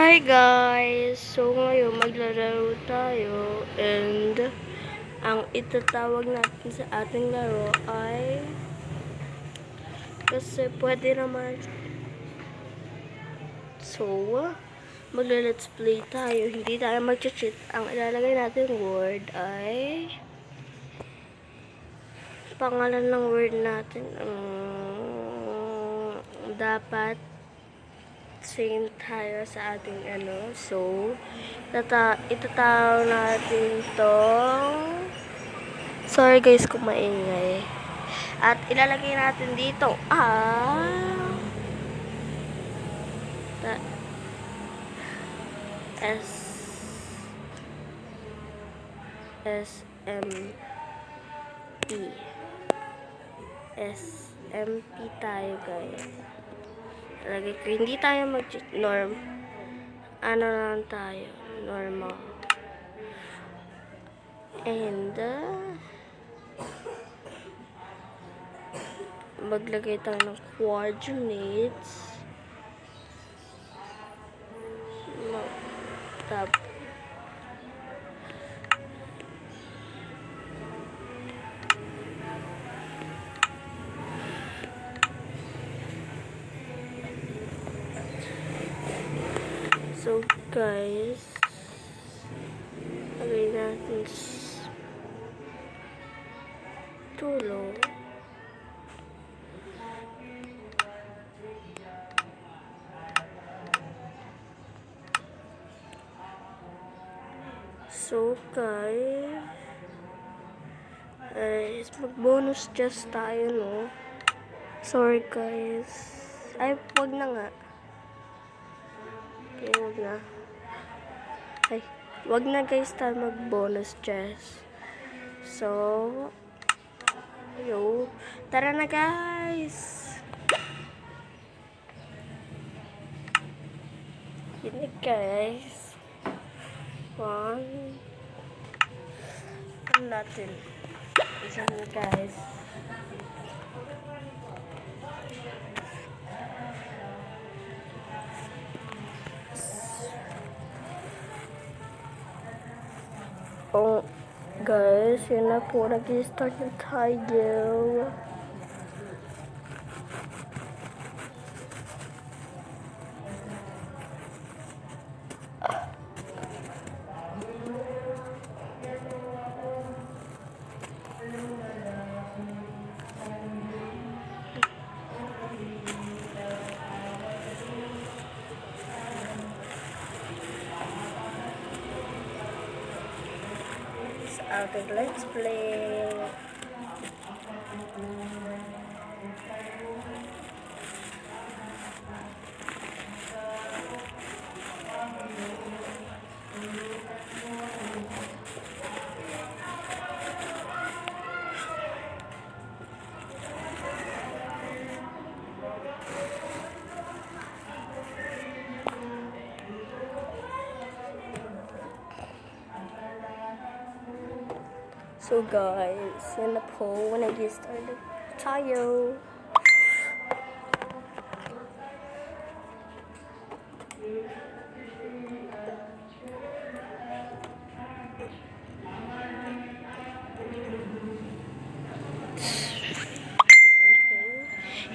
Hi guys! So ngayon maglalaro tayo and ang itatawag natin sa ating laro ay kasi pwede naman. So magla-let's play tayo. Hindi tayo mag-cheat. Ang ilalagay natin word ay pangalan ng word natin dapat same tayo sa ating so itatawag natin tong sorry guys kung maingay at ilalagay natin dito SMP tayo guys. Lagay ko, hindi tayo mag-norm. Ano lang tayo, normal. And, maglagay tayo ng coordinates. Tab. So guys, lagay natin tulong. So guys, mag-bonus chest tayo, no? Sorry guys. Ay, wag na nga. Okay, wag na. Ay, wag na guys tayo mag-bonus chest. So, tara na guys! Yun guys. Ano natin? Isa na guys. Oh, guys, yun na po. Nag-start na tayo. Okay, let's play. So guys, yan na po, nag-start tayo.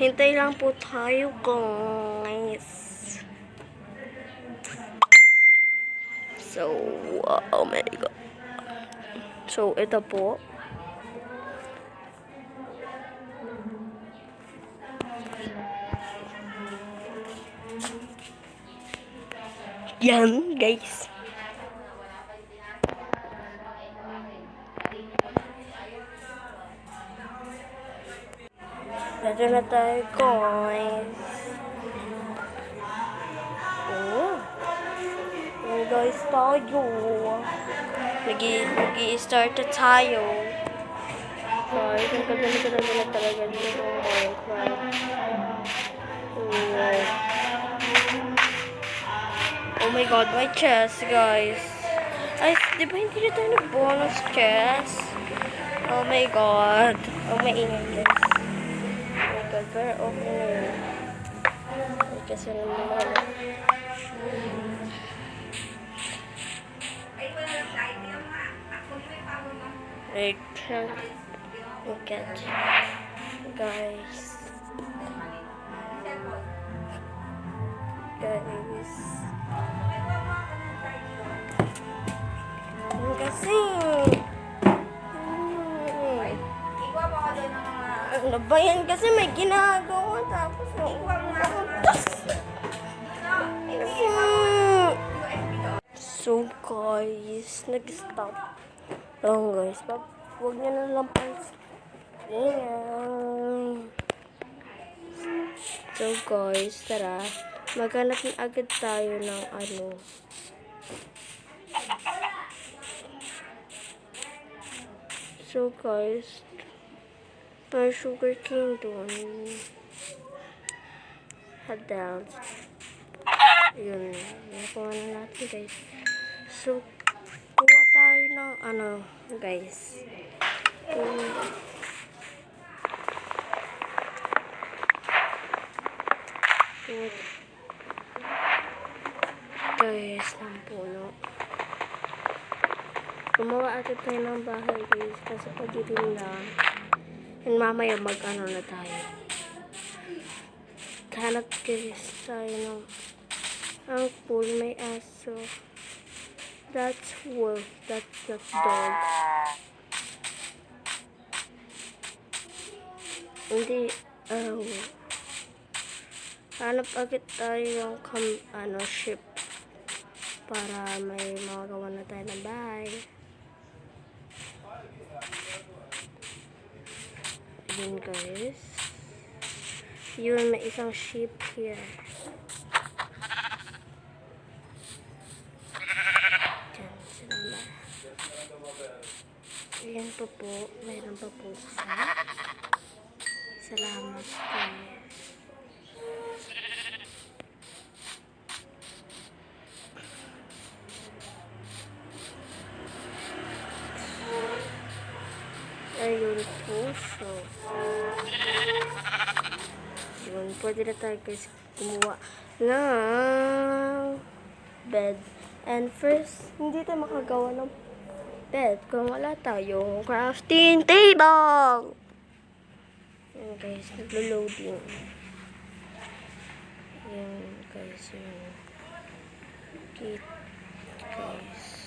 Hintay lang po tayo guys. So, oh my god. So, ito po. Yan, guys. Ito na tayo, guys. Oh. Yan, guys, tayo. Nag-i-start na tayo. Guys, ang kaganda na talaga dito. Oh my god, my chest, guys. Ay, di ba hindi na tayo nag-bonus chest? Oh my god. Oh my ingay, guys. Oh my god, pero okay na yun. Kasi naman Like, look at guys. Guys. Kasi, ano ba yan? Kasi may ginagawa tapos so guys, nag-stop lang guys. Huwag nyo na lang pansin. So guys, tara. Maghanap na agad tayo ng ano. So guys, may sugar cane doon. Hadal. Yun. Nakuha na natin guys. So, kuha tayo ng ano guys. Guys, ng puno. Gumawa agad tayo ng bahay guys kasi pagdilim na. And mamaya mag-ano na tayo. Hanap guys tayo ng ang pool may aso. That's wolf. That's not dog. Hindi. Hanap agad tayo ng ship para may magawa na tayo ng bahay. Yun guys. Yun, may isang ship here. Diyan sila. Ayan pa po. Mayroon pa po isa. Salamat guys. Ayun po. So, yun. Pwede na tayo guys gumawa ng bed. And first, hindi tayo makagawa ng bed kung wala tayong crafting table. Yun guys, naglo-loading. Yun guys, yun. Kit guys.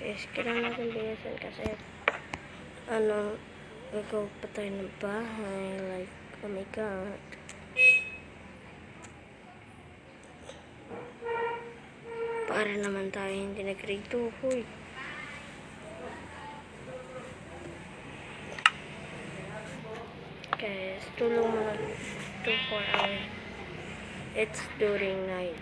Guys, kailangan natin bilisan kasi gagawa pa tayo ng bahay. Like, oh my god. Para naman tayo hindi nag-grade 2. Huy. Guys, tulong mo na 2-4 hours. It's during night.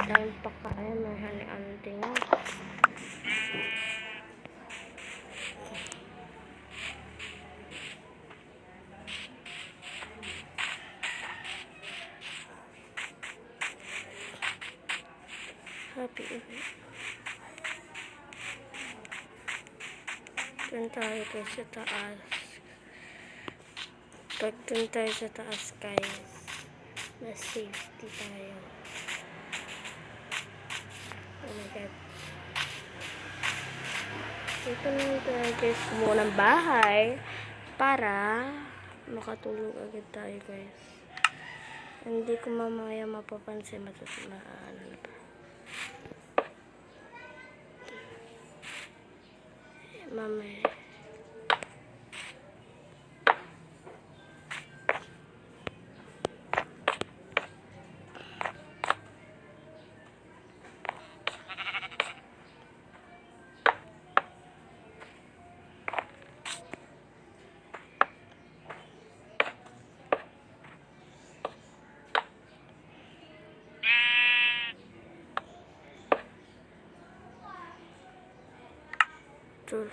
Dahil pa kaya may hali-anting. Happy event. Dun tayo guys sa taas. Pag dun tayo sa taas guys, na safety tayo. Oh my god. Ito na tayo guys, kumuha ng bahay para makatulog agad tayo guys. Hindi ko mamaya mapapansin na pa. Mamaya. True.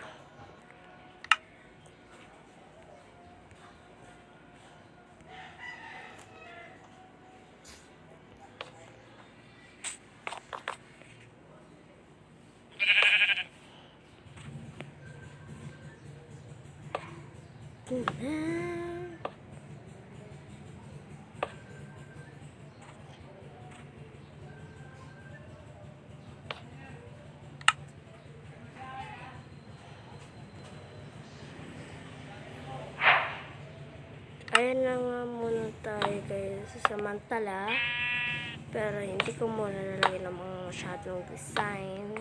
Ayan na nga muna tayo guys samantala. Pero hindi ko muna nalagyan ng mga masyadong design.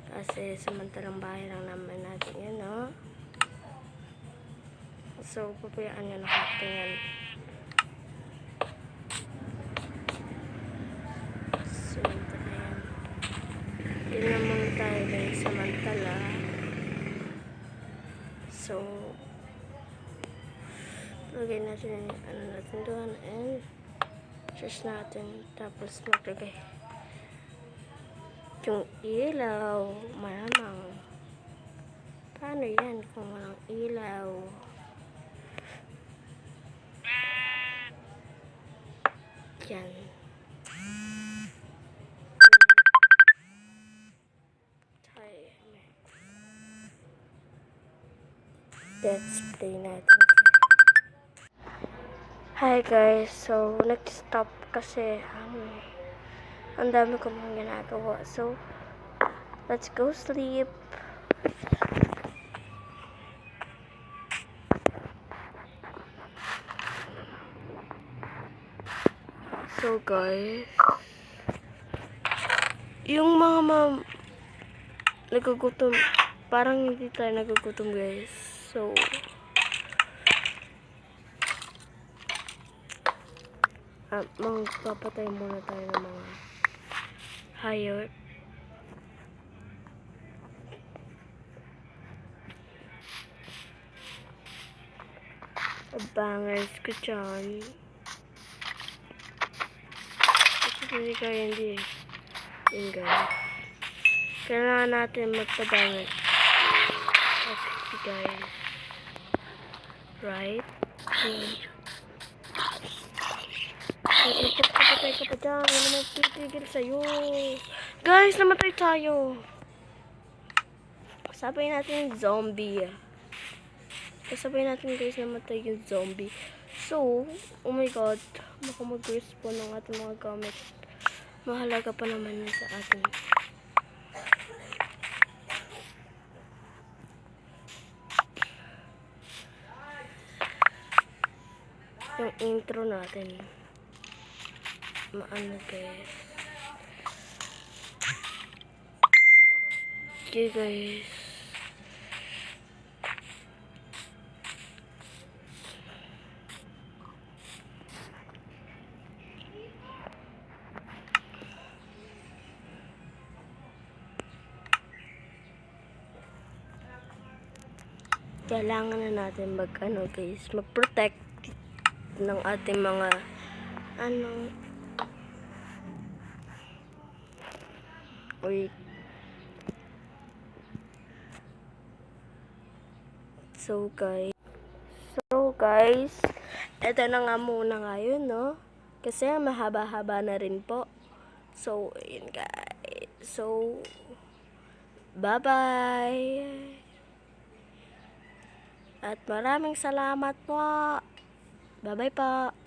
Kasi samantalang bahay lang naman natin yun, no? So, papayaan nyo na natin yan. Samantala yan. Yun na muna tayo guys samantala. So, lagay natin yung ano natin doon and search natin tapos maglagay yung ilaw malamang paano yan kung walang ilaw yan let's play natin. Hi guys, so nag-stop kasi ang dami ko mga ginagawa. So, let's go sleep. So guys, yung mga nagugutom, parang hindi tayo nagugutom guys. So, magpapatay muna tayo ng mga hayop. Bangers ko dyan. Kasi hindi kaya hindi. Yun guys. Kailangan natin magpabangers. Okay guys. Right? Kapatay ka pa dyan. Ano naman titigil sa'yo? Guys, namatay tayo. Sabay natin yung zombie. Sabay natin guys namatay yung zombie. So, oh my god. Baka mag-respawn ng ating mga gamit. Mahalaga pa naman yun sa atin. Yung intro natin. Maano guys. Okay guys. Kailangan na natin mag-protect ng ating mga wait. So guys, eto na nga muna ngayon, no? Kasi mahaba-haba na rin po. So, yun guys. So, bye-bye. At maraming salamat po. Bye-bye po.